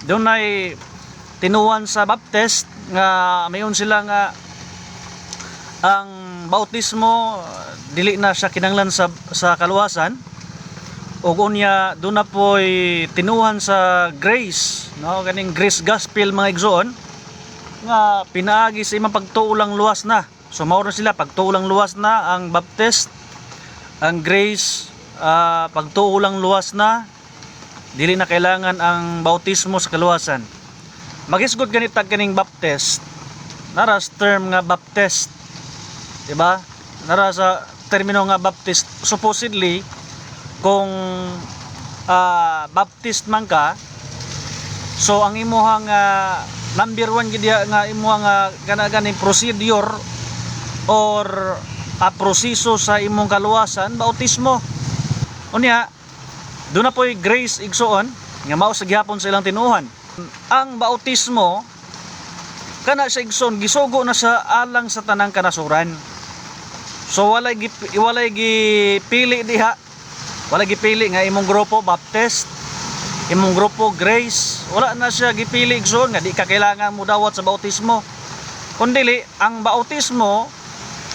doon ay tinuwan sa baptist nga mayon sila nga ang bautismo dili na siya kinahanglan sa kaluwasan, ug unya doon na po'y tinuhan sa grace, no, kaning grace gospel mga igsoon nga pinaagi sa imong pagtuulang luwas na. So mao na sila pagtuulang luwas na ang baptist, ang grace pagtuulang luwas na, dili na kailangan ang bautismo sa kaluwasan. Magisgod ganit kaning baptist, nara sa term nga baptist, diba? Nara sa termino nga baptist. Supposedly kung baptist man ka, so ang imuhang number 1 gid nga imuhang ganing procedure or proseso sa imong kaluwasan, bautismo. Unya doon na po'y grace igsoon nga mao sa gihapon sa ilang tinuhan. Ang bautismo kana sa igsoon gisugo na sa alang sa tanang kanasuran. So walay gipili diha, walay gipili nga imong grupo baptist, imong grupo grace, wala na siya gipili igsoon nga di ka kailangan mo dawat sa bautismo. Kundi ang bautismo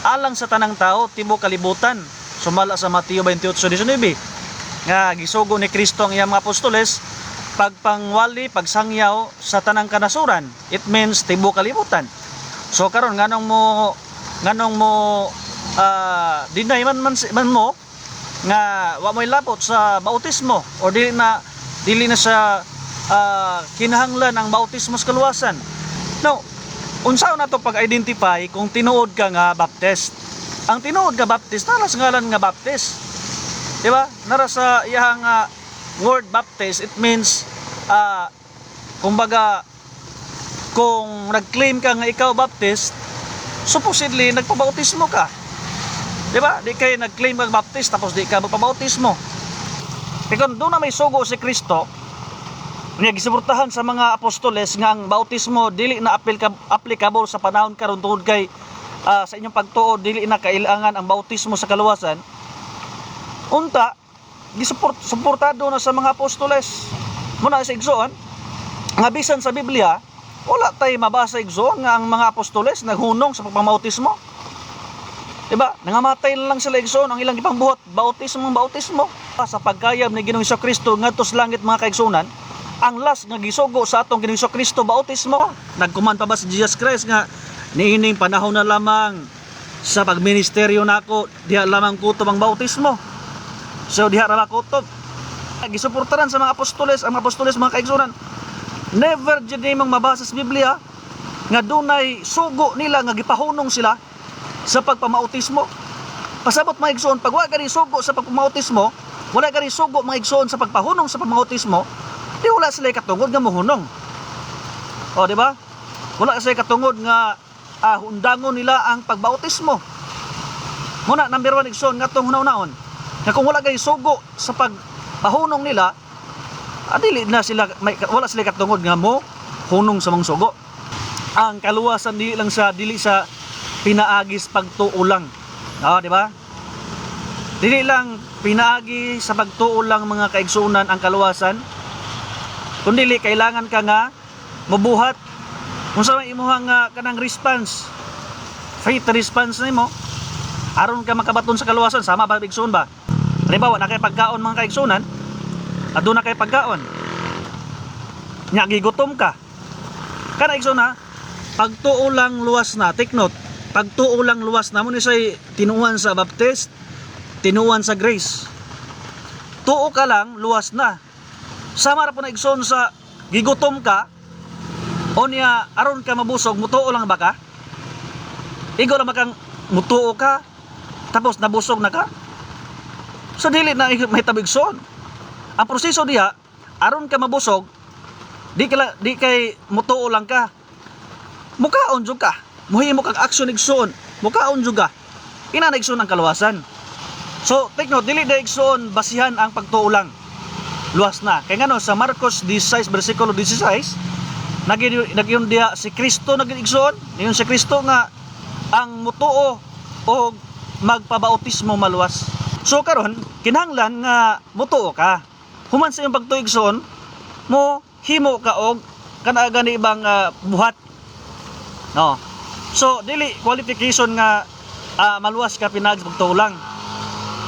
alang sa tanang tao tibuok kalibutan. Sumala sa Mateo 28:19 nga gisugo ni Kristo ang iyang mga apostoles pagpangwali, pagsangyaw sa tanang kanasuran. It means tibuok kalibutan. So karon nganong mo deny man mo nga wa mo'y labot sa bautismo or dili na sa kinahanglan ang bautismo sa kaluwasan. Now, unsaon nato pag-identify kung tinuod ka nga baptist? Ang tinuod nga baptist nara sa ngalan nga baptist, diba? Nara sa iyang word baptist, it means kumbaga kung nag-claim ka nga ikaw baptist, supposedly nagpabautismo ka, diba? Di kayo nag-claim kang baptist tapos di ka magpabautismo. Kaya doon na may sugo si Kristo niya gisuportahan sa mga apostoles nga ang bautismo dili na applicable sa panahon karon tungod kay sa inyong pagtuo dili na kailangan ang bautismo sa kaluwasan. Unta gisuportado na sa mga apostoles muna sa igsoon nga bisan sa Biblia wala tay mabasa igsoon nga ang mga apostoles naghunong sa pagpamautismo, diba? Nangamatay lang sila igsoon, ang ilang gipangbuhat bautismo sa pagkayab ni Ginoong Kristo ngadto sa langit mga kaigsunan. Ang last nga gisugo sa atong Ginoong Kristo bautismo. Nagkuman pa ba si Jesus Christ nga niining panahon na lamang sa pagministeryo nako diha lamang kutob ang bautismo. So diha ra kutob. Gisuportaran sa mga apostoles, ang mga apostoles mga kaigsunan. Never jud nimong mabasa sa Biblia nga dunay sugo nila nga gipahunong sila sa pagpamautismo. Pasabot mga igsoon, pag wala ka rin sugo sa pagpamautismo, wala ka rin sugo mga igsoon sa pagpahunong sa pagpamautismo, di wala sila katungod nga mohunong. O, di ba? Wala sila katungod nga undangon nila ang pagbautismo. Muna, number 1 igsoon, nga itong hunaon-naon, na kung wala kayo sugo sa pagpahunong nila, wala sila katungod nga mo hunong sa mga sugo. Ang kaluwasan dili sa pinaagis pagtuo lang. Di ba? Dili lang pinaagi sa pagtuo lang mga kaigsunan ang kaluwasan, kundi kailangan ka nga mabuhat kung sa imuhang kanang response, faith response nimo aron ka makabaton sa kaluwasan. Sama ba igsoon ba? Halimbawa na kay pagkaon mga kaigsunan, aduna na kay pagkaon nya gigutom ka, kana igsoon na pagtuo lang luwas na. Take note, pagtuo lang luwas na mo ni say tinuan sa baptist, tinuan sa grace. Tuo ka lang luwas na. Sama ra po na igsoon sa gigutom ka o niya aron ka mabusog, mutuo lang ba ka? Igo lang makang mutuo ka tapos nabusog na ka? So dili na may tabigson. Ang proseso diha aron ka mabusog, di kay mutuo lang ka, mukaon jud ka, muhimo kang action igsoon, mukaon jud ka, ina na igsoon ang kaluwasan. So take note, dili na igsoon basihan ang pagtuo lang luwas na. Kaya ngano sa Marcos 16 versikulo 16 nagyon diha si Kristo nag-igsoon, niyon si Kristo nga ang mutuo o magpabautismo maluwas. So karon kinahanglan nga mutuo ka. Human sa iyong pagtuigsoon mo himo ka og kana gani ibang buhat. No. So dili qualification nga maluwas ka pinagi sa pagtuo lang.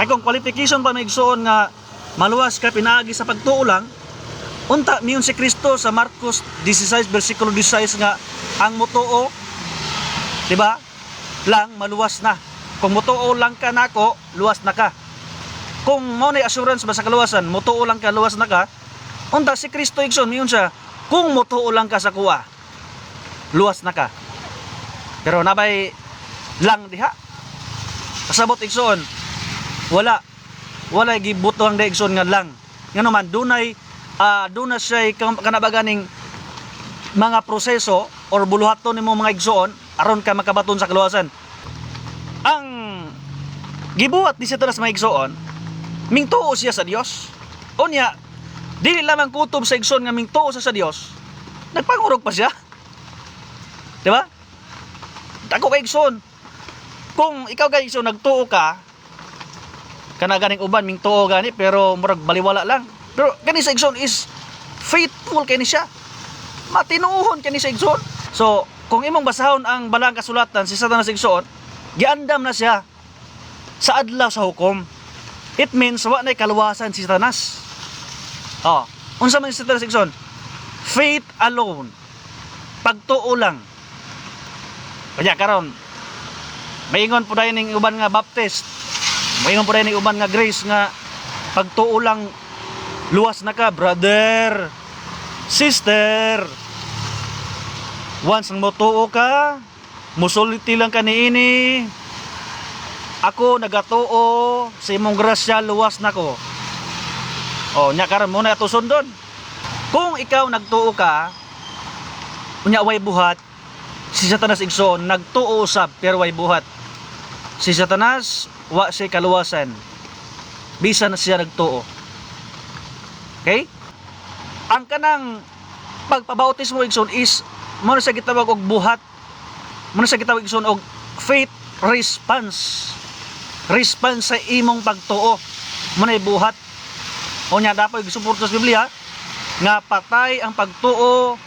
Ay kung qualification pa maigsuon nga maluwas ka pinagi sa pagtuo lang, unta miyon si Kristo sa Marcos 16 bersikulo 16 nga ang mutuo, di ba? Lang maluwas na. Kung mutuo lang ka nako, luwas na ka. Kung mo na assurance ba sa kaluwasan, mutuo lang ka, luwas na ka. Unta si Kristo igsoon miyon siya, kung mutuo lang ka sa kuwa, luwas na ka. Pero nabay lang diha. Kasabot igsoon, wala gibutuang da igsoon nga lang. Ngano man dunay duna siya kanabaganing mga proseso or buluhaton nimo mga igsoon aron ka makabaton sa kaluwasan. Ang gibuhat ni Satanas mga igsoon, mingtuo siya sa Dios. Unya, dili lamang kutob sa igsoon nga mingtuo sa Dios, nagpangurog pa siya. Di ba? Ako kay igsoon, kung ikaw kay igsoon nagtuo ka, kana ganing uban mingtuo gani pero murag baliwala lang. Pero kani sa igsoon is faithful kani siya. Matinuohon kani sa igsoon. So, kung imong basahon ang balang kasulatan si Satanas igsoon, giandam na siya sa adlaw sa hukom. It means wa nay kaluwasan si Satanas. Unsa man si Satanas igsoon? Faith alone. Pagtuo lang. Kanya karon maingon po dayon ning uban nga Baptist. Maingon po dayon ning uban nga Grace nga pagtuo lang luwas na ka, brother. Sister. Once ang motuo ka, musuliti lang ka niini. Ako nagatuo sa imong grasya, luwas na ko. Nya karon mo na ato sundon. Kung ikaw nagtuo ka, unya way buhat, si Satanas igsoon nagtuo usab pero way buhat. Si Satanas wa siya kaluwasan. Bisan na siya nagtuo. Okay? Ang kanang pagpabautismo igsoon is mo na siya gitawag og buhat. Mo na siya gitawag igsoon og faith response. Response sa imong pagtuo. Mo na buhat. Unya dapat gisuporto sa Biblia nga patay ang pagtuo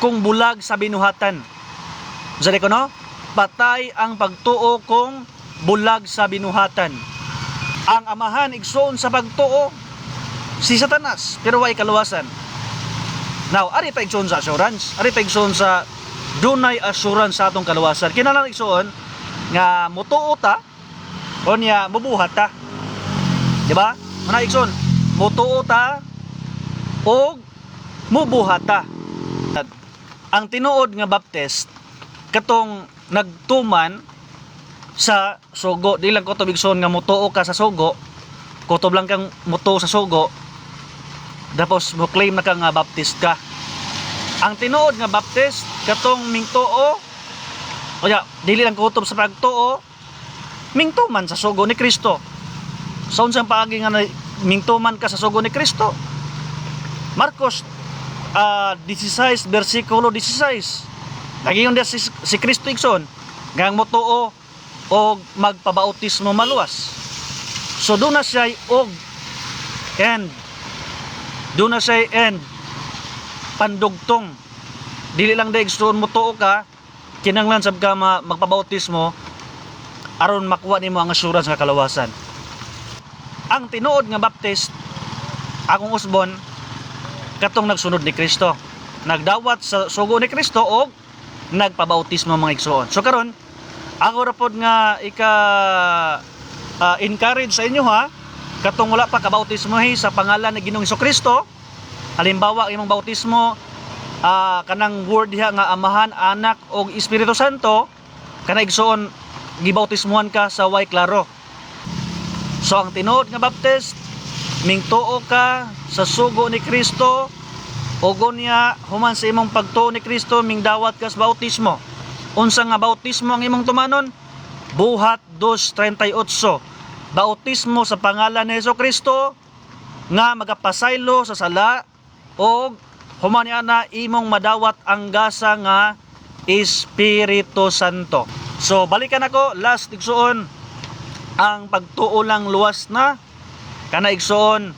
kung bulag sa binuhatan. Zali ko no? Patay ang pagtuo kung bulag sa binuhatan. Ang amahan igsoon sa pagtuo si Satanas pero way kaluwasan. Now, ari pa igsoon sa assurance, ari pa igsoon sa dunay assurance sa atong kaluwasan. Kinahanglan igsoon nga mutuo ta o niya mubuhat ta. Di ba? Muna igsoon, mutuo ta o mubuhat ta. Ang tinuod nga Baptist katong nagtuman sa sugo, di lang kutob igsoon nga mutuo ka sa sugo, kutob lang kang mutuo sa sugo, tapos mo claim na ka nga Baptist ka. Ang tinuod nga Baptist katong mingtuo, kaya dili lang kutob sa pagtuo, mingtuman sa sugo ni Kristo. Sa unsang paagi nga mingtuman ka sa sugo ni Kristo? Marcos 16 bersikulo 16. Nagingon dia si Kristo igsoon ngang motuo o magpabautismo maluwas. So doon na siya og end. Doon na siya end. Pandugtong. Dili lang daig igsoon motuo ka, kinanglan sab ka magpabautismo aron makuha nimo ang assurance nga kalawasan. Ang tinuod nga Baptist akong usbon katong nagsunod ni Kristo, nagdawat sa sugo ni Kristo og nagpabautismo mga igsoon. So karon ako ra pod nga encourage sa inyo ha, katong wala pa kabautismo sa pangalan ni Ginoong Kristo. Halimbawa imong bautismo kanang word diha nga Amahan, Anak og Espiritu Santo, kana igsoon gibautismuhan ka sa way klaro. So ang tinuod nga Baptist, mingtuo ka sa sugo ni Kristo, ugon niya human sa imong pagtuo ni Kristo mingdawat ka sa bautismo. Unsa nga bautismo ang imong tumanon? Buhat 2:38. Bautismo sa pangalan ni Kristo nga magapasaylo sa sala o human niya na imong madawat ang gasa nga Espiritu Santo. So balikan ako last igsoon, ang pagtuo lang luwas na kana igsoon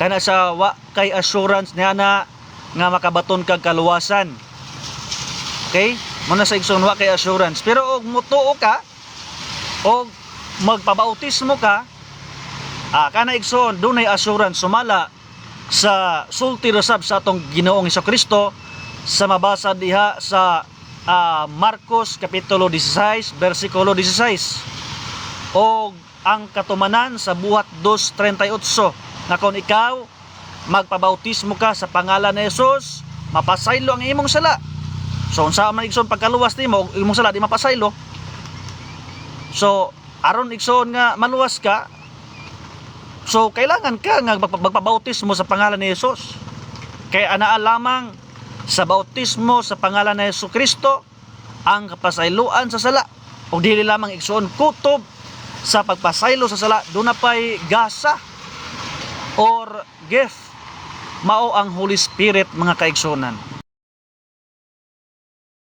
kana sa wa kay assurance niya na nga makabaton kag kaluwasan. Okay? Muna sa igsoon wa kay assurance. Pero og mutuo ka og magpabautismo ka, kana igsoon dunay assurance sumala sa sulti resab sa atong Ginoong Hesukristo sa mabasa diha sa Marcos kapitulo 16 bersikulo 16. Og ang katumanan sa buhat 2:38 na kung ikaw magpabautismo ka sa pangalan ni Jesus, mapasaylo ang imong sala. So unsa man igsoon pagkaluwas nimo imong sala di mapasaylo. So aron igsoon nga maluwas ka, so kailangan ka nga magpabautismo sa pangalan ni Jesus. Kay anaa lamang sa bautismo sa pangalan ni Hesukristo ang kapasayloan sa sala. Ug dili lamang igsoon kutob sa pagpasaylo sa sala, doon na pa'y gasa or gift, mao ang Holy Spirit mga kaigsunan.